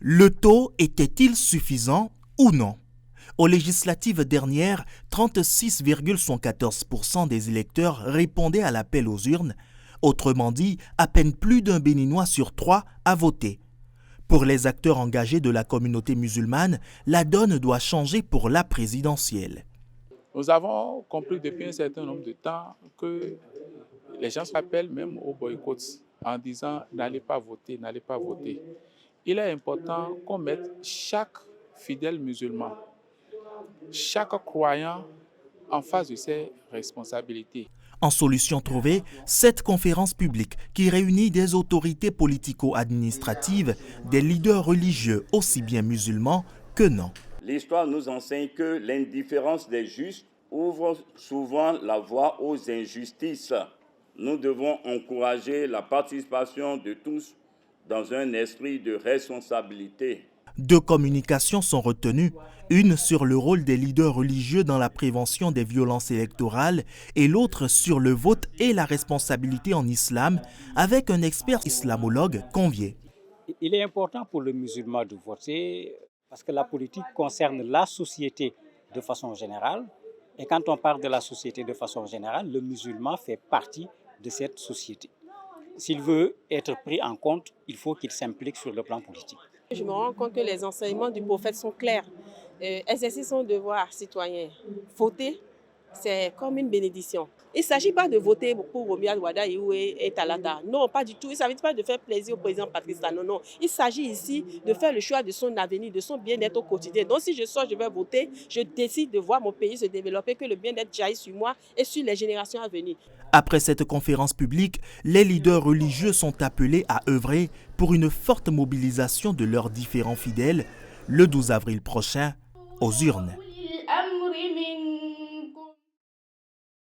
Le taux était-il suffisant ou non? Aux législatives dernières, 36,14% des électeurs répondaient à l'appel aux urnes. Autrement dit, à peine plus d'un Béninois sur 3 a voté. Pour les acteurs engagés de la communauté musulmane, la donne doit changer pour la présidentielle. Nous avons compris depuis un certain nombre de temps que les gens s'appellent même au boycott en disant « n'allez pas voter, n'allez pas voter ». Il est important qu'on mette chaque fidèle musulman, chaque croyant en face de ses responsabilités. En solution trouvée, cette conférence publique qui réunit des autorités politico-administratives, des leaders religieux aussi bien musulmans que non. L'histoire nous enseigne que l'indifférence des justes ouvre souvent la voie aux injustices. Nous devons encourager la participation de tous dans un esprit de responsabilité. 2 communications sont retenues, une sur le rôle des leaders religieux dans la prévention des violences électorales et l'autre sur le vote et la responsabilité en islam, avec un expert islamologue convié. Il est important pour le musulman de voter parce que la politique concerne la société de façon générale. Et quand on parle de la société de façon générale, le musulman fait partie de cette société. S'il veut être pris en compte, il faut qu'il s'implique sur le plan politique. Je me rends compte que les enseignements du prophète sont clairs. Exercer son devoir citoyen, voter, c'est comme une bénédiction. Il ne s'agit pas de voter pour Romia Wada et Talata. Non, pas du tout. Il ne s'agit pas de faire plaisir au président Patrice Talon. Non. Il s'agit ici de faire le choix de son avenir, de son bien-être au quotidien. Donc si je sors, je vais voter, je décide de voir mon pays se développer, que le bien-être jaillit sur moi et sur les générations à venir. Après cette conférence publique, les leaders religieux sont appelés à œuvrer pour une forte mobilisation de leurs différents fidèles le 12 avril prochain aux urnes.